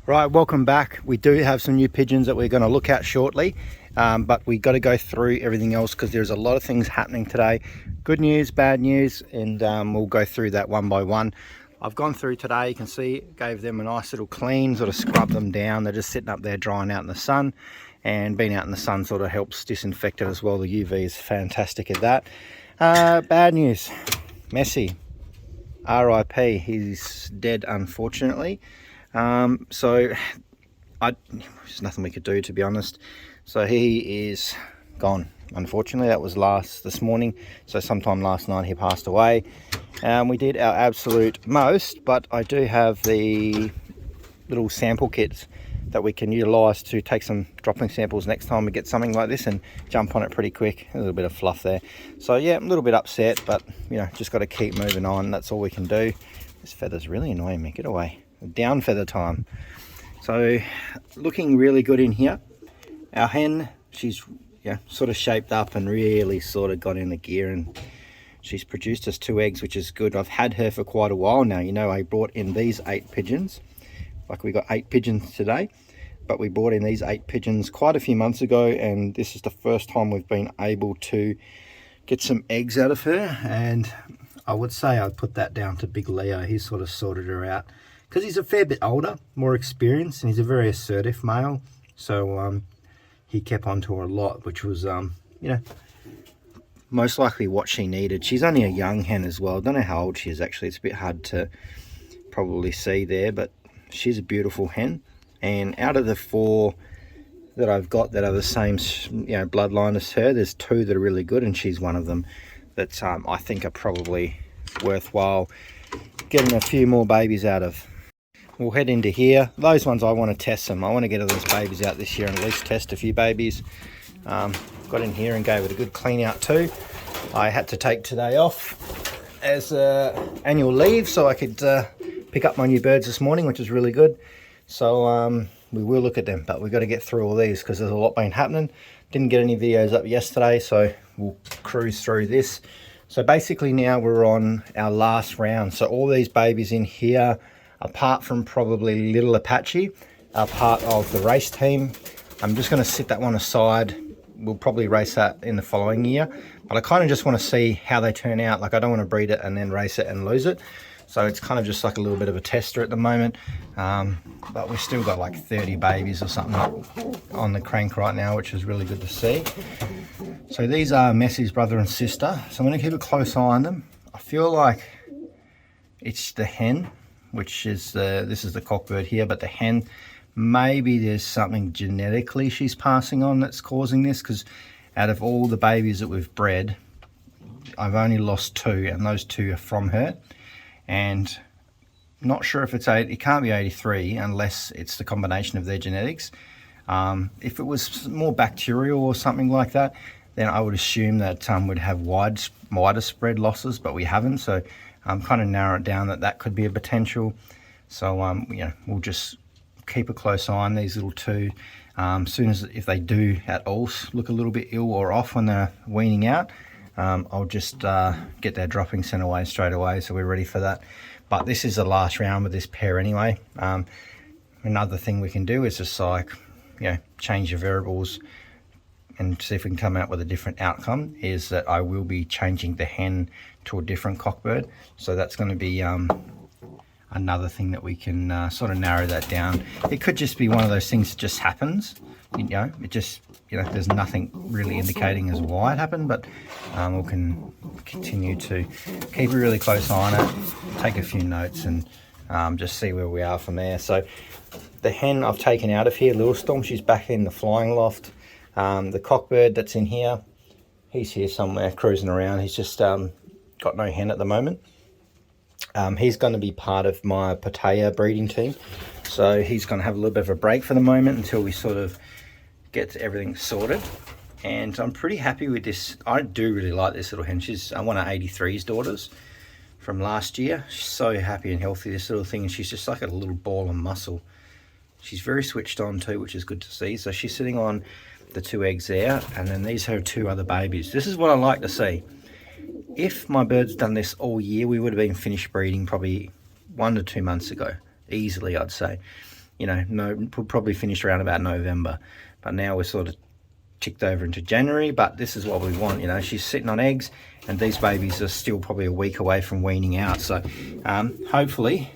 Right, welcome back. We do have some new pigeons that we're going to look at shortly, but we got to go through everything else because there's a lot of things happening today. Good news, bad news, and we'll go through that one by one. I've gone through today, you can see, gave them a nice little clean, sort of scrubbed them down. They're just sitting up there drying out in the sun, and being out in the sun sort of helps disinfect it as well. The UV is fantastic at that. Bad news, Messi, RIP, he's dead unfortunately. So there's nothing we could do, to be honest. So he is gone, unfortunately. That was this morning, so sometime last night he passed away. We did our absolute most, but I do have the little sample kits that we can utilize to take some dropping samples next time we get something like this and jump on it pretty quick. A little bit of fluff there. So yeah, I'm a little bit upset, but you know, just got to keep moving on. That's all we can do. This feather's really annoying me. Get away. Down feather time. So looking really good in here. Our hen, she's sort of shaped up and really sort of got in the gear, and she's produced us 2 eggs, which is good. I've had her for quite a while now. You know, I brought in these 8 pigeons. Like, we got 8 pigeons today, but we brought in these 8 pigeons quite a few months ago, and this is the first time we've been able to get some eggs out of her. And I would say I'd put that down to Big Leo. He's sort of sorted her out because he's a fair bit older, more experienced, and he's a very assertive male. So he kept on to her a lot, which was most likely what she needed. She's only a young hen as well. I don't know how old she is actually. It's a bit hard to probably see there, but she's a beautiful hen. And out of the 4 that I've got that are the same bloodline as her, there's 2 that are really good, and she's one of them that I think are probably worthwhile getting a few more babies out of. We'll head into here. Those ones I want to test them. I want to get those babies out this year and at least test a few babies. Got in here and gave it a good clean out too. I had to take today off as annual leave so I could pick up my new birds this morning, which is really good. So we will look at them, but we've got to get through all these because there's a lot been happening. Didn't get any videos up yesterday, so we'll cruise through this. So basically now we're on our last round. So all these babies in here, apart from probably Little Apache, are part of the race team. I'm just going to sit that one aside. We'll probably race that in the following year, but I kind of just want to see how they turn out. Like, I don't want to breed it and then race it and lose it. So it's kind of just like a little bit of a tester at the moment. But we've still got like 30 babies or something on the crank right now, which is really good to see. So these are Messi's brother and sister. So I'm going to keep a close eye on them. I feel like it's the hen, which is this is the cockbird here, but the hen, maybe there's something genetically she's passing on that's causing this, because out of all the babies that we've bred, I've only lost 2, and those 2 are from her. And not sure if it's it can't be 83 unless it's the combination of their genetics. If it was more bacterial or something like that, then I would assume that we'd have wider spread losses, but we haven't. So kind of narrow it down that could be a potential. So we'll just keep a close eye on these little 2. Soon as, if they do at all look a little bit ill or off when they're weaning out, I'll just get their dropping sent away straight away, so we're ready for that. But this is the last round with this pair anyway. Another thing we can do is just like change your variables and see if we can come out with a different outcome. Is that I will be changing the hen to a different cockbird, so that's going to be another thing that we can sort of narrow that down. It could just be one of those things that just happens. It just there's nothing really indicating as why it happened, but we can continue to keep a really close eye on it, take a few notes, and just see where we are from there. So the hen I've taken out of here, Little Storm, she's back in the flying loft. The cockbird that's in here, he's here somewhere cruising around. He's just got no hen at the moment. He's going to be part of my Pattaya breeding team, so he's going to have a little bit of a break for the moment until we sort of get everything sorted. And I'm pretty happy with this. I do really like this little hen. She's one of 83's daughters from last year. She's so happy and healthy, this little thing, and she's just like a little ball of muscle. She's very switched on too, which is good to see. So she's sitting on the 2 eggs there, and then these are 2 other babies. This is what I like to see. If my bird's done this all year, we would have been finished breeding probably 1 to 2 months ago, easily, I'd say. you know, we'll probably finish around about November. But now we're sort of ticked over into January, but this is what we want. You know, she's sitting on eggs, and these babies are still probably a week away from weaning out. So hopefully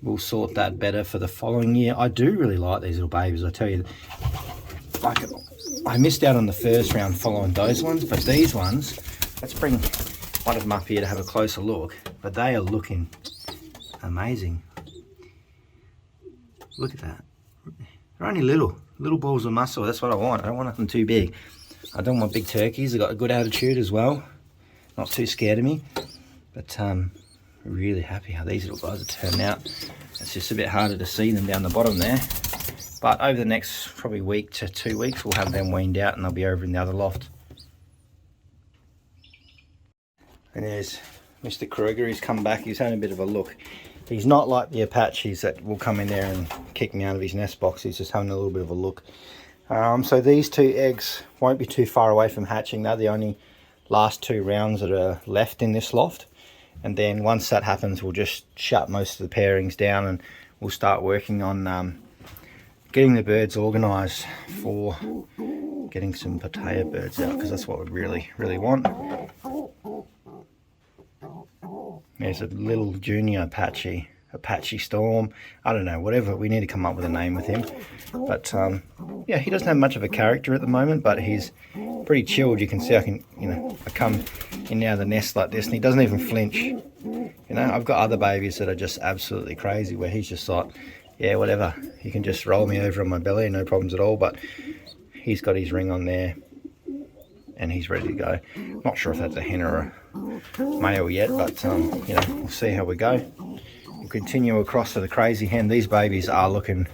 we'll sort that better for the following year. I do really like these little babies, I tell you. Like, I missed out on the first round following those ones, but these ones, let's bring one of them up here to have a closer look. But they are looking amazing. Look at that. They're only little balls of muscle. That's what I want. I don't want nothing too big. I don't want big turkeys. They've got a good attitude as well. Not too scared of me. But really happy how these little guys are turning out. It's just a bit harder to see them down the bottom there. But over the next probably week to 2 weeks, we'll have them weaned out and they'll be over in the other loft. And there's Mr. Kruger. He's come back. He's having a bit of a look. He's not like the Apaches that will come in there and kick me out of his nest box. He's just having a little bit of a look. So these 2 eggs won't be too far away from hatching. They're the only last 2 rounds that are left in this loft. And then once that happens, we'll just shut most of the pairings down and we'll start working on getting the birds organised for getting some potato birds out, because that's what we really want. There's a little junior Apache Storm. I don't know, whatever. We need to come up with a name with him. But yeah, he doesn't have much of a character at the moment, but he's pretty chilled. You can see I come in now the nest like this, and he doesn't even flinch. You know, I've got other babies that are just absolutely crazy, where he's just like, yeah, whatever. He can just roll me over on my belly, no problems at all. But he's got his ring on there, and he's ready to go. Not sure if that's a hen or a male yet, but you know, we'll see how we go. We'll continue across to the crazy hen. These babies are looking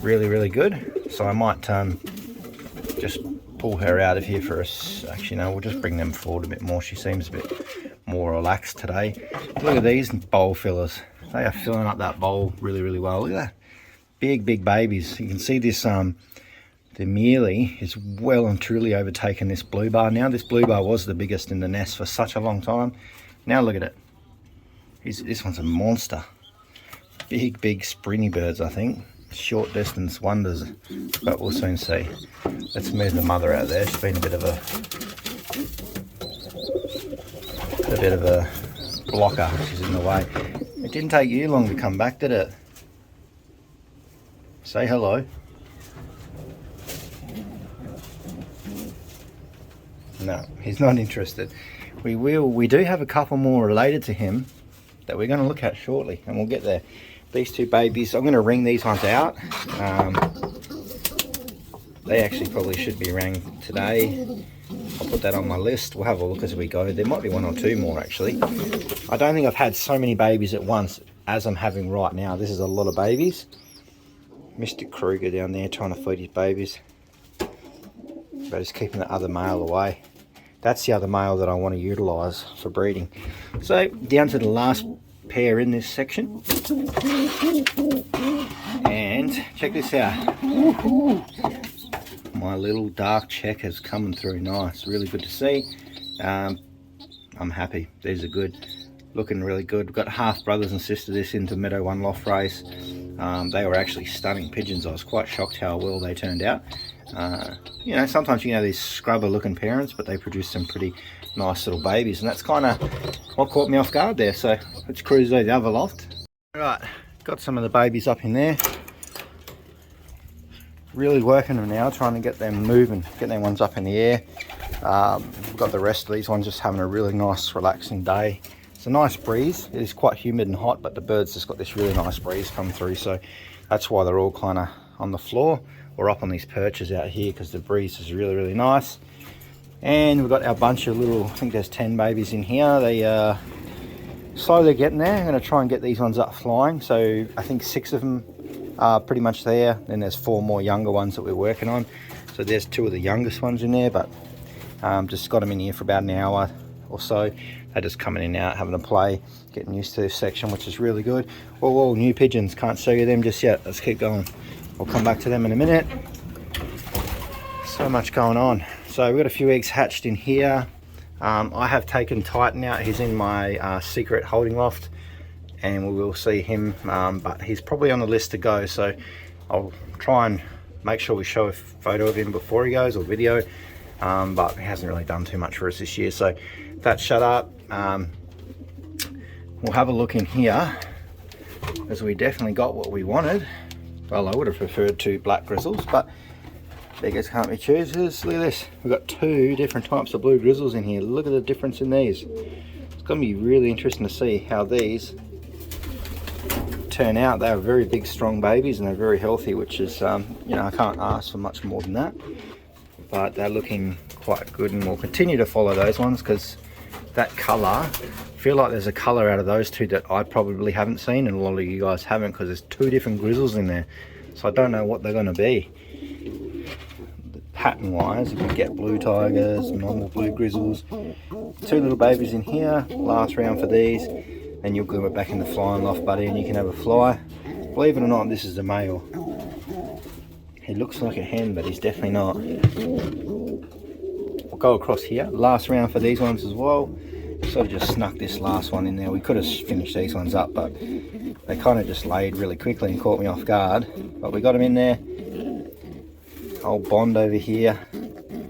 really good, so I might just pull her out of here for us. Actually, no, we'll just bring them forward a bit more. She seems a bit more relaxed today. Look at these bowl fillers. They are filling up that bowl really well. Look at that. Big babies. You can see this the mealy is well and truly overtaken this blue bar now. This blue bar was the biggest in the nest for such a long time. Now look at it. This one's a monster. Big springy birds, I think. Short distance wonders, but we'll soon see. Let's move the mother out there. She's been a bit of a blocker. She's in the way. It didn't take you long to come back, did it? Say hello. No, he's not interested. We do have a couple more related to him that we're going to look at shortly, and we'll get there. These 2 babies, I'm going to ring these ones out. They actually probably should be rang today. I'll put that on my list. We'll have a look as we go. There might be 1 or 2 more actually. I don't think I've had so many babies at once as I'm having right now. This is a lot of babies. Mr. Kruger down there trying to feed his babies, but he's keeping the other male away. That's the other male that I want to utilise for breeding. So down to the last pair in this section, and check this out. My little dark checkers coming through nice. Really good to see. I'm happy. These are good, looking really good. We've got half brothers and sister this into Meadow 1 loft race. They were actually stunning pigeons. I was quite shocked how well they turned out. You know, sometimes you know these scrubber looking parents, but they produce some pretty nice little babies, and that's kind of what caught me off guard there. So let's cruise to the other loft. Right, got some of the babies up in there. Really working them now, trying to get them moving, get them ones up in the air. We've got the rest of these ones just having a really nice relaxing day. It's a nice breeze. It is quite humid and hot, but the birds just got this really nice breeze come through, so that's why they're all kind of on the floor or up on these perches out here, because the breeze is really nice. And we've got our bunch of little, I think there's 10 babies in here. They slowly getting there. I'm going to try and get these ones up flying. So I think 6 of them are pretty much there. Then there's 4 more younger ones that we're working on. So there's 2 of the youngest ones in there, but just got them in here for about an hour or so. They're just coming in and out, having a play, getting used to this section, which is really good. Whoa, new pigeons. Can't show you them just yet. Let's keep going. We'll come back to them in a minute. So much going on. So we've got a few eggs hatched in here. I have taken Titan out. He's in my secret holding loft, and we will see him, but he's probably on the list to go, so I'll try and make sure we show a photo of him before he goes, or video, but he hasn't really done too much for us this year. So that's shut up. We'll have a look in here, as we definitely got what we wanted. Well, I would have preferred 2 black grizzles, but beggars can't be choosers. Look at this, we've got 2 different types of blue grizzles in here. Look at the difference in these. It's going to be really interesting to see how these turn out. They're very big, strong babies, and they're very healthy, which is, you know, I can't ask for much more than that. But they're looking quite good, and we'll continue to follow those ones, because that colour, I feel like there's a colour out of those 2 that I probably haven't seen, and a lot of you guys haven't, because there's 2 different grizzles in there. So I don't know what they're going to be. Pattern wise, you can get blue tigers, normal blue grizzles. 2 little babies in here, last round for these, and you'll go back in the flying loft, buddy, and you can have a fly. Believe it or not, this is a male. He looks like a hen, but he's definitely not. We'll go across here, last round for these ones as well. Sort of just snuck this last one in there. We could have finished these ones up, but they kind of just laid really quickly and caught me off guard. But we got them in there. Old Bond over here,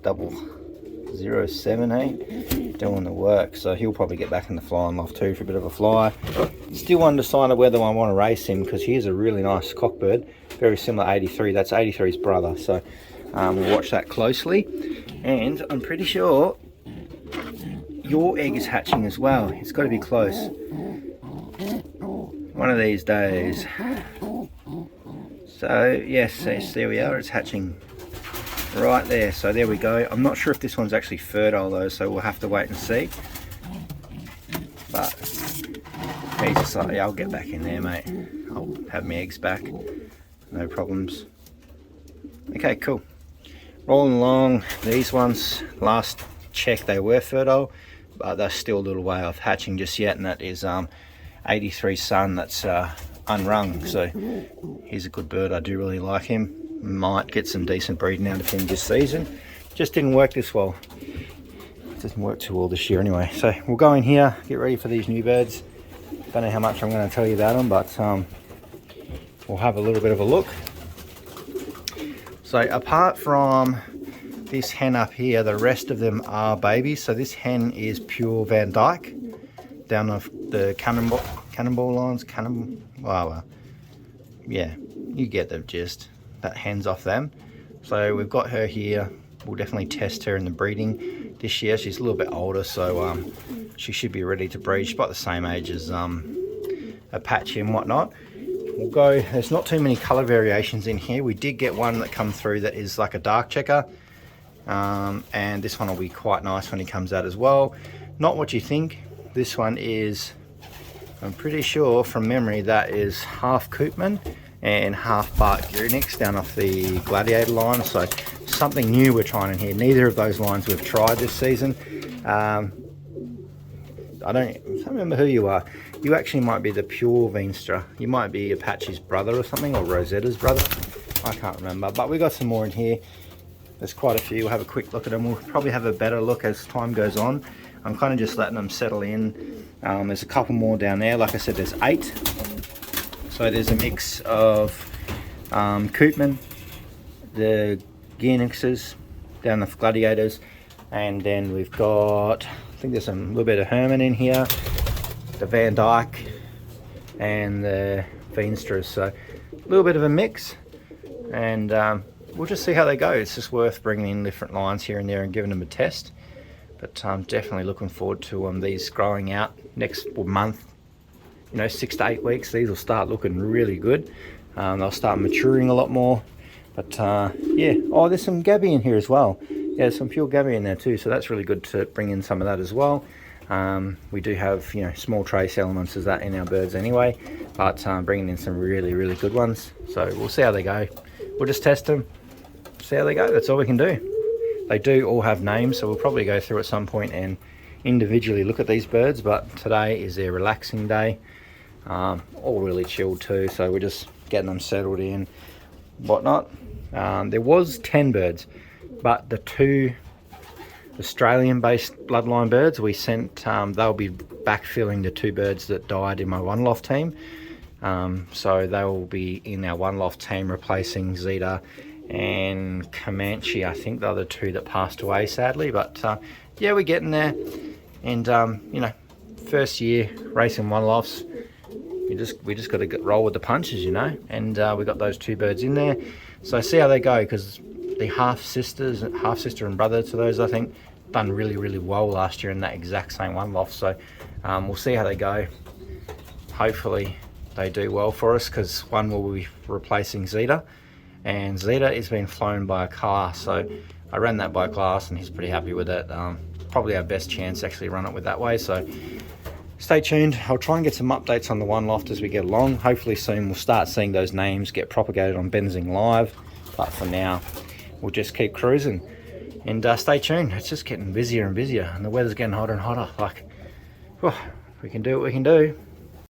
007, doing the work. So he'll probably get back in the flying loft too for a bit of a fly. Still undecided whether I want to race him, because he is a really nice cockbird, very similar to 83. That's 83's brother, so we'll watch that closely. And I'm pretty sure your egg is hatching as well. It's got to be close one of these days. So yes, there we are, it's hatching right there. So there we go. I'm not sure if this one's actually fertile though, so we'll have to wait and see. But he's just like, yeah, I'll get back in there, mate. I'll have my eggs back, no problems. Okay, cool. Rolling along, these ones, last check they were fertile, but they're still a little way off hatching just yet, and that is 83's son that's unrung. So he's a good bird, I do really like him. Might get some decent breeding out of him this season. Just didn't work this well. It doesn't work too well this year anyway. So we'll go in here, get ready for these new birds. Don't know how much I'm going to tell you about them, but we'll have a little bit of a look. So apart from this hen up here, the rest of them are babies. So this hen is pure Van Dyke, down off the cannonball lines. Yeah, you get the gist. That hen's off them. So we've got her here. We'll definitely test her in the breeding this year. She's a little bit older, so she should be ready to breed. She's about the same age as Apache and whatnot. We'll go, there's not too many color variations in here. We did get one that come through that is like a dark checker, and this one will be quite nice when he comes out as well. Not what you think. This one is, I'm pretty sure from memory, that is half Koopman and half Bart Guriniks down off the Gladiator line. So something new we're trying in here. Neither of those lines we've tried this season. I don't remember who you are. You actually might be the pure Veenstra. You might be Apache's brother or something, or Rosetta's brother. I can't remember, but we got some more in here. There's quite a few. We'll have a quick look at them. We'll probably have a better look as time goes on. I'm kind of just letting them settle in. There's a couple more down there. Like I said, there's 8. So there's a mix of Koopman, the Gearnikses, down the Gladiators, and then we've got, I think there's a little bit of Herman in here, the Van Dyke, and the Veenstras. So a little bit of a mix, and we'll just see how they go. It's just worth bringing in different lines here and there and giving them a test. But I'm definitely looking forward to these growing out next month. You know, 6 to 8 weeks, these will start looking really good. They'll start maturing a lot more. But yeah, oh, there's some Gabby in here as well. Yeah, there's some pure Gabby in there too, so that's really good to bring in some of that as well. We do have, you know, small trace elements as that in our birds anyway, but bringing in some really, really good ones. So we'll see how they go. We'll just test them, see how they go. That's all we can do. They do all have names, so we'll probably go through at some point and individually look at these birds, but today is their relaxing day. All really chilled too, so we're just getting them settled in, whatnot. There was 10 birds, but the 2 Australian-based bloodline birds. We sent, they'll be backfilling the 2 birds that died in my one loft team. So they will be in our one loft team, replacing Zeta and Comanche, I think, the other 2 that passed away sadly. But yeah, we're getting there. And you know, first year racing one lofts, we just got to roll with the punches, you know. And we got those 2 birds in there, so see how they go, because the half sister and brother to those, I think, done really well last year in that exact same one loft. So we'll see how they go. Hopefully they do well for us, because one will be replacing Zeta, and Zeta is being flown by a class. So I ran that by class and he's pretty happy with it. Probably our best chance to actually run it with that way. So stay tuned. I'll try and get some updates on the one loft as we get along. Hopefully soon we'll start seeing those names get propagated on Benzing Live. But for now, we'll just keep cruising. And stay tuned. It's just getting busier and busier, and the weather's getting hotter and hotter. Like, oh, we can do what we can do.